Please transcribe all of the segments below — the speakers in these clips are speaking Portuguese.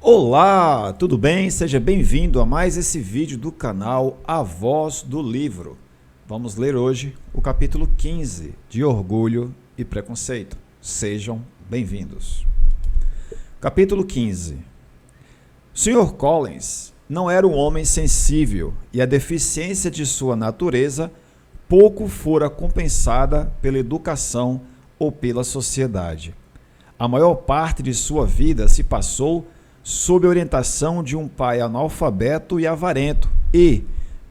Olá, tudo bem? Seja bem-vindo a mais esse vídeo do canal A Voz do Livro. Vamos ler hoje o capítulo 15 de Orgulho e Preconceito. Sejam bem-vindos. Capítulo 15. O Sr. Collins não era um homem sensível e a deficiência de sua natureza pouco fora compensada pela educação ou pela sociedade. A maior parte de sua vida se passou sob a orientação de um pai analfabeto e avarento e,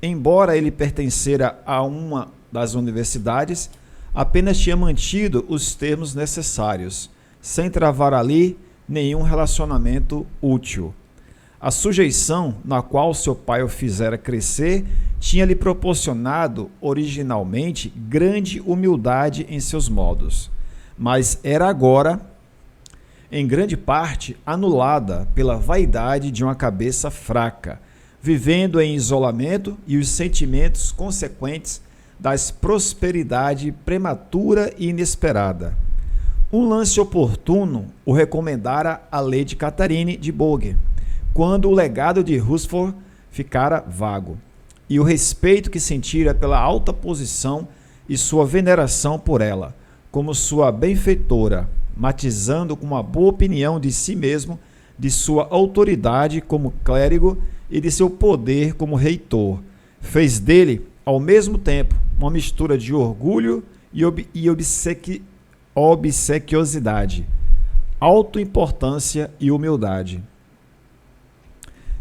embora ele pertencera a uma das universidades, apenas tinha mantido os termos necessários, sem travar ali nenhum relacionamento útil. A sujeição na qual seu pai o fizera crescer tinha lhe proporcionado originalmente grande humildade em seus modos, mas era agora em grande parte anulada pela vaidade de uma cabeça fraca, vivendo em isolamento e os sentimentos consequentes das prosperidade prematura e inesperada. Um lance oportuno o recomendara a Lady Catherine de Bourgh, quando o legado de Hunsford ficara vago, e o respeito que sentira pela alta posição e sua veneração por ela, como sua benfeitora, matizando com uma boa opinião de si mesmo, de sua autoridade como clérigo e de seu poder como reitor, fez dele, ao mesmo tempo, uma mistura de orgulho e obsequiosidade, autoimportância e humildade.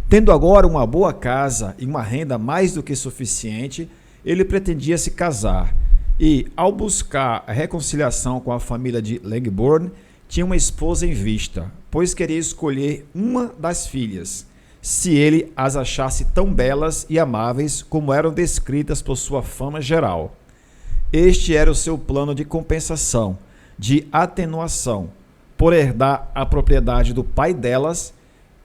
Tendo agora uma boa casa e uma renda mais do que suficiente, ele pretendia se casar, e, ao buscar a reconciliação com a família de Lambourne, tinha uma esposa em vista, pois queria escolher uma das filhas, se ele as achasse tão belas e amáveis como eram descritas por sua fama geral. Este era o seu plano de compensação, de atenuação, por herdar a propriedade do pai delas,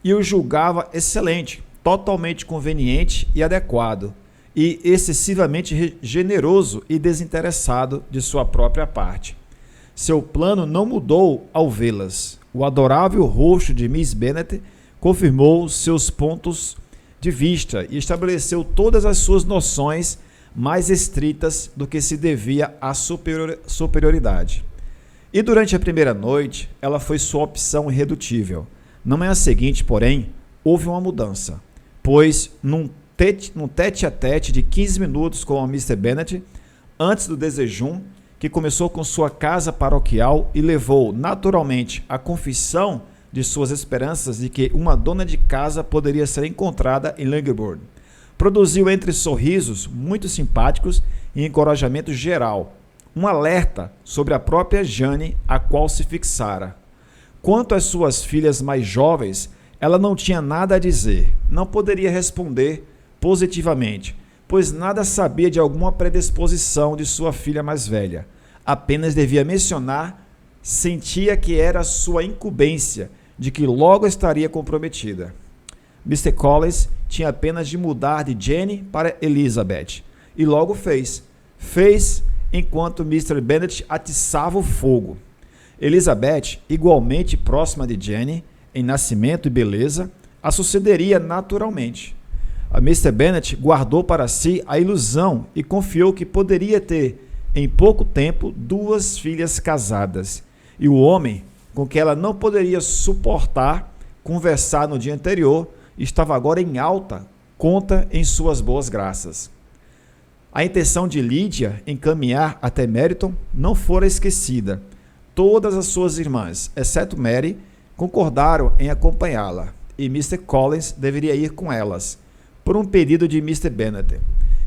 e o julgava excelente, totalmente conveniente e adequado, e excessivamente generoso e desinteressado de sua própria parte. Seu plano não mudou ao vê-las. O adorável rosto de Miss Bennet confirmou seus pontos de vista e estabeleceu todas as suas noções mais estritas do que se devia à superioridade. E durante a primeira noite, ela foi sua opção irredutível. Na manhã seguinte, porém, houve uma mudança, pois num tete-a-tete de 15 minutos com a Mr. Bennet, antes do desejum, que começou com sua casa paroquial e levou, naturalmente, à confissão de suas esperanças de que uma dona de casa poderia ser encontrada em Lambourne, produziu entre sorrisos muito simpáticos e encorajamento geral, um alerta sobre a própria Jane, a qual se fixara. Quanto às suas filhas mais jovens, ela não tinha nada a dizer, não poderia responder positivamente, pois nada sabia de alguma predisposição de sua filha mais velha. Apenas devia mencionar, sentia que era sua incumbência, de que logo estaria comprometida. Mr. Collins tinha apenas de mudar de Jane para Elizabeth, e logo fez. Fez enquanto Mr. Bennet atiçava o fogo. Elizabeth, igualmente próxima de Jane, em nascimento e beleza, a sucederia naturalmente. A Mr. Bennet guardou para si a ilusão e confiou que poderia ter, em pouco tempo, 2 filhas casadas, e o homem, com que ela não poderia suportar conversar no dia anterior, estava agora em alta conta em suas boas graças. A intenção de Lydia em caminhar até Meryton não fora esquecida. Todas as suas irmãs, exceto Mary, concordaram em acompanhá-la, e Mr. Collins deveria ir com elas, por um pedido de Mr. Bennet,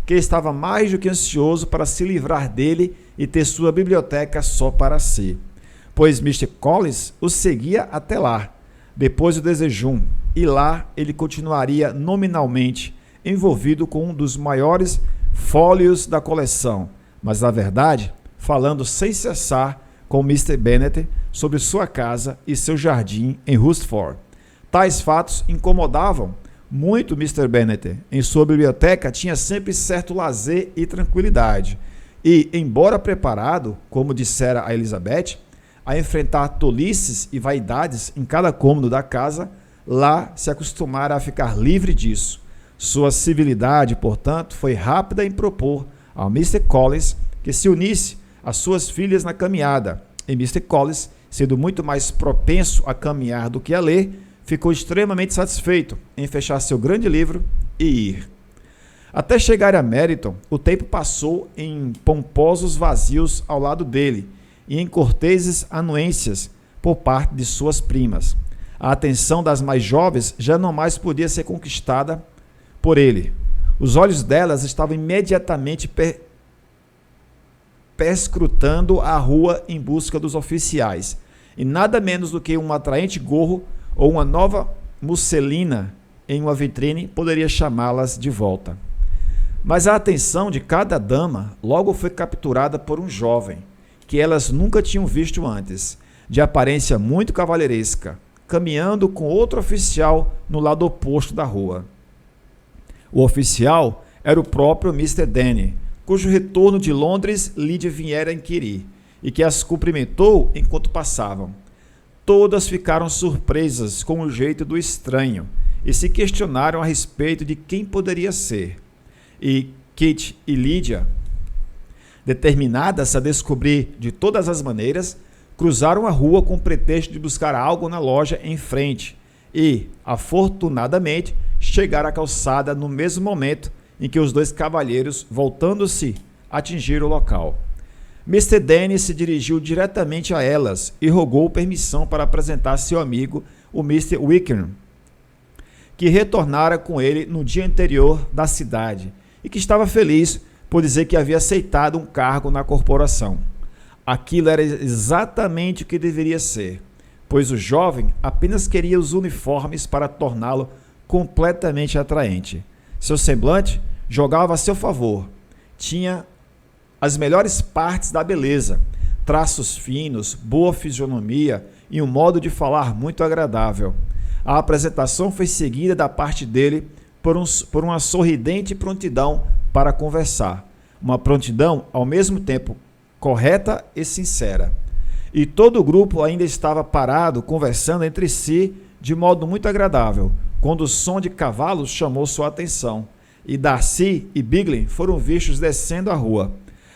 que estava mais do que ansioso para se livrar dele e ter sua biblioteca só para si, pois Mr. Collins o seguia até lá, depois do desejum, e lá ele continuaria nominalmente envolvido com um dos maiores fólios da coleção, mas na verdade falando sem cessar com Mr. Bennet sobre sua casa e seu jardim em Hunsford. Tais fatos incomodavam muito Mr. Bennet. Em sua biblioteca tinha sempre certo lazer e tranquilidade, e, embora preparado, como dissera a Elizabeth, a enfrentar tolices e vaidades em cada cômodo da casa, lá se acostumara a ficar livre disso. Sua civilidade, portanto, foi rápida em propor ao Mr. Collins que se unisse às suas filhas na caminhada, e Mr. Collins, sendo muito mais propenso a caminhar do que a ler, ficou extremamente satisfeito em fechar seu grande livro e ir. Até chegar a Meryton, o tempo passou em pomposos vazios ao lado dele e em corteses anuências por parte de suas primas. A atenção das mais jovens já não mais podia ser conquistada por ele. Os olhos delas estavam imediatamente perscrutando a rua em busca dos oficiais, e nada menos do que um atraente gorro ou uma nova musselina em uma vitrine poderia chamá-las de volta. Mas a atenção de cada dama logo foi capturada por um jovem, que elas nunca tinham visto antes, de aparência muito cavalheiresca, caminhando com outro oficial no lado oposto da rua. O oficial era o próprio Mr. Denny, cujo retorno de Londres Lydia viera inquirir, e que as cumprimentou enquanto passavam. Todas ficaram surpresas com o jeito do estranho e se questionaram a respeito de quem poderia ser. E Kate e Lydia, determinadas a descobrir de todas as maneiras, cruzaram a rua com o pretexto de buscar algo na loja em frente e, afortunadamente, chegaram à calçada no mesmo momento em que os dois cavalheiros, voltando-se, atingiram o local. Mr. Denny se dirigiu diretamente a elas e rogou permissão para apresentar seu amigo, o Mr. Wickham, que retornara com ele no dia anterior da cidade e que estava feliz por dizer que havia aceitado um cargo na corporação. Aquilo era exatamente o que deveria ser, pois o jovem apenas queria os uniformes para torná-lo completamente atraente. Seu semblante jogava a seu favor. Tinha as melhores partes da beleza, traços finos, boa fisionomia e um modo de falar muito agradável. A apresentação foi seguida da parte dele por uma sorridente prontidão para conversar, uma prontidão ao mesmo tempo correta e sincera. E todo o grupo ainda estava parado, conversando entre si de modo muito agradável, quando o som de cavalos chamou sua atenção, e Darcy e Bingley foram vistos descendo a rua.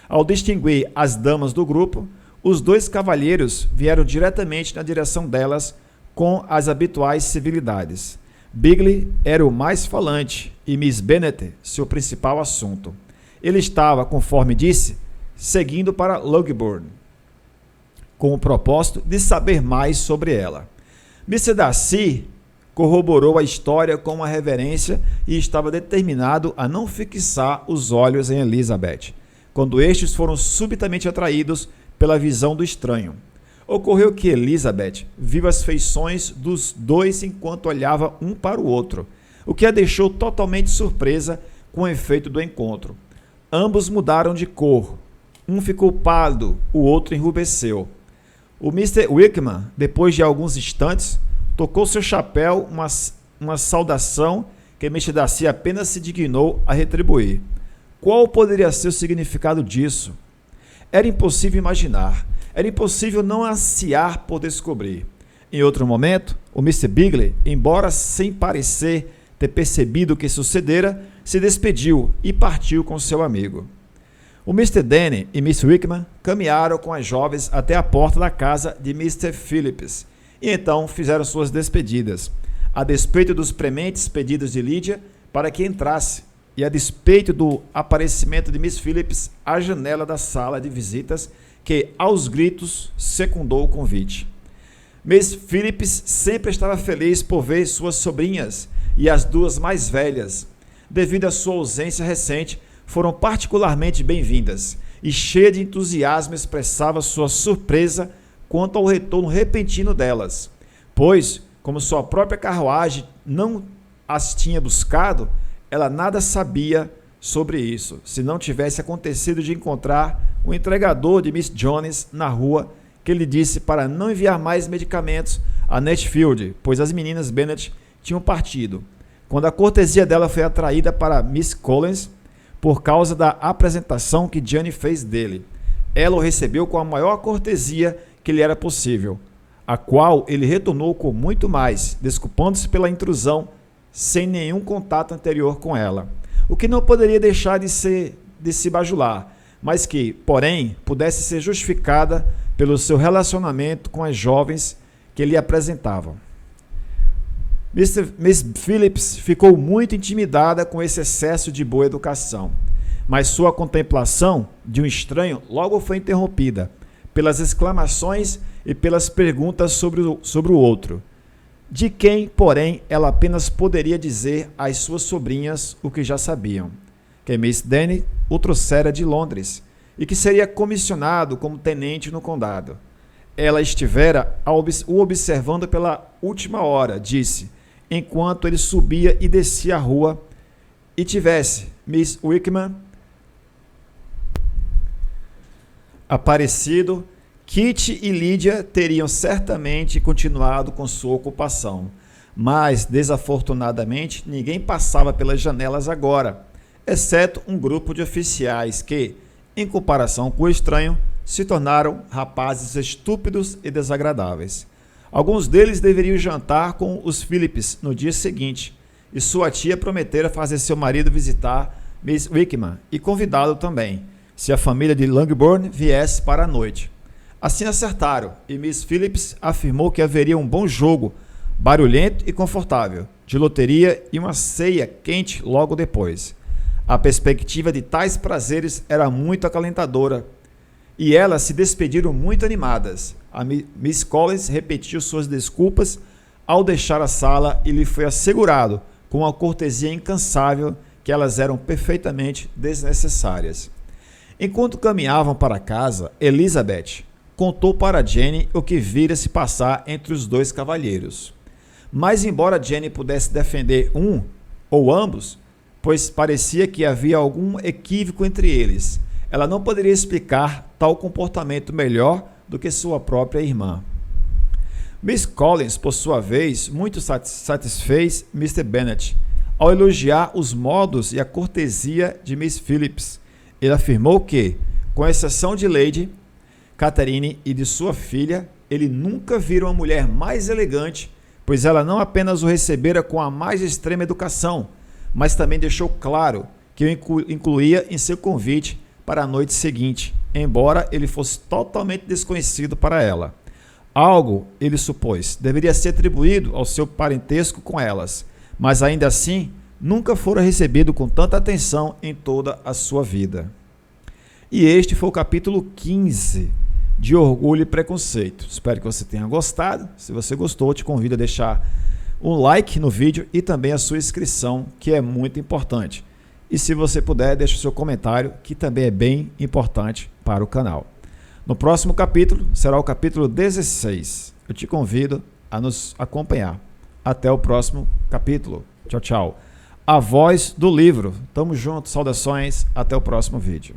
Ao distinguir as damas do grupo, os dois cavalheiros vieram diretamente na direção delas com as habituais civilidades. Bingley era o mais falante e Miss Bennet seu principal assunto. Ele estava, conforme disse, seguindo para Loughbourne, com o propósito de saber mais sobre ela. Mr. Darcy corroborou a história com uma reverência e estava determinado a não fixar os olhos em Elizabeth, quando estes foram subitamente atraídos pela visão do estranho. Ocorreu que Elizabeth viu as feições dos dois enquanto olhava um para o outro, o que a deixou totalmente surpresa com o efeito do encontro. Ambos mudaram de cor. Um ficou pálido, o outro enrubesceu. O Mr. Wickham, depois de alguns instantes, tocou seu chapéu, uma saudação que Mr. Darcy apenas se dignou a retribuir. Qual poderia ser o significado disso? Era impossível imaginar. Era impossível não ansiar por descobrir. Em outro momento, o Mr. Bingley, embora sem parecer ter percebido o que sucedera, se despediu e partiu com seu amigo. O Mr. Denny e Miss Wickham caminharam com as jovens até a porta da casa de Mr. Phillips e então fizeram suas despedidas, a despeito dos prementes pedidos de Lydia para que entrasse e a despeito do aparecimento de Miss Phillips à janela da sala de visitas, que, aos gritos, secundou o convite. Miss Phillips sempre estava feliz por ver suas sobrinhas e as duas mais velhas, devido à sua ausência recente, foram particularmente bem-vindas e, cheia de entusiasmo, expressava sua surpresa quanto ao retorno repentino delas, pois, como sua própria carruagem não as tinha buscado, ela nada sabia sobre isso, se não tivesse acontecido de encontrar o entregador de Miss Jones na rua, que lhe disse para não enviar mais medicamentos a Netfield, pois as meninas Bennet tinham partido. Quando a cortesia dela foi atraída para Miss Collins, por causa da apresentação que Jane fez dele, ela o recebeu com a maior cortesia que lhe era possível. a qual ele retornou com muito mais, desculpando-se pela intrusão, sem nenhum contato anterior com ela, o que não poderia deixar de se bajular, mas que, porém, pudesse ser justificada pelo seu relacionamento com as jovens que lhe apresentavam. Miss Phillips ficou muito intimidada com esse excesso de boa educação, mas sua contemplação de um estranho logo foi interrompida pelas exclamações e pelas perguntas sobre o outro, de quem, porém, ela apenas poderia dizer às suas sobrinhas o que já sabiam, que Miss Denny o trouxera de Londres e que seria comissionado como tenente no condado. Ela estivera o observando pela última hora, disse, enquanto ele subia e descia a rua, e tivesse Miss Wickman aparecido, Kitty e Lídia teriam certamente continuado com sua ocupação, mas, desafortunadamente, ninguém passava pelas janelas agora, exceto um grupo de oficiais que, em comparação com o estranho, se tornaram rapazes estúpidos e desagradáveis. Alguns deles deveriam jantar com os Phillips no dia seguinte, e sua tia prometera fazer seu marido visitar Miss Wickman e convidá-lo também, se a família de Langbourne viesse para a noite. Assim acertaram, e Miss Phillips afirmou que haveria um bom jogo, barulhento e confortável, de loteria e uma ceia quente logo depois. A perspectiva de tais prazeres era muito acalentadora, e elas se despediram muito animadas. A Miss Collins repetiu suas desculpas ao deixar a sala e lhe foi assegurado, com uma cortesia incansável, que elas eram perfeitamente desnecessárias. Enquanto caminhavam para casa, Elizabeth contou para Jenny o que vira se passar entre os dois cavalheiros. Mas embora Jenny pudesse defender um ou ambos, pois parecia que havia algum equívoco entre eles, ela não poderia explicar tal comportamento melhor do que sua própria irmã. Miss Collins, por sua vez, muito satisfez Mr. Bennet ao elogiar os modos e a cortesia de Miss Phillips. Ele afirmou que, com exceção de Lady Catherine e de sua filha, ele nunca vira uma mulher mais elegante, pois ela não apenas o recebera com a mais extrema educação, mas também deixou claro que o incluía em seu convite para a noite seguinte, embora ele fosse totalmente desconhecido para ela. Algo, ele supôs, deveria ser atribuído ao seu parentesco com elas, mas ainda assim nunca fora recebido com tanta atenção em toda a sua vida. E este foi o capítulo 15 de Orgulho e Preconceito. Espero que você tenha gostado. Se você gostou, te convido a deixar um like no vídeo e também a sua inscrição, que é muito importante. E se você puder, deixe o seu comentário, que também é bem importante para o canal. No próximo capítulo, será o capítulo 16. Eu te convido a nos acompanhar. Até o próximo capítulo. Tchau, tchau. A voz do livro. Tamo junto, saudações. Até o próximo vídeo.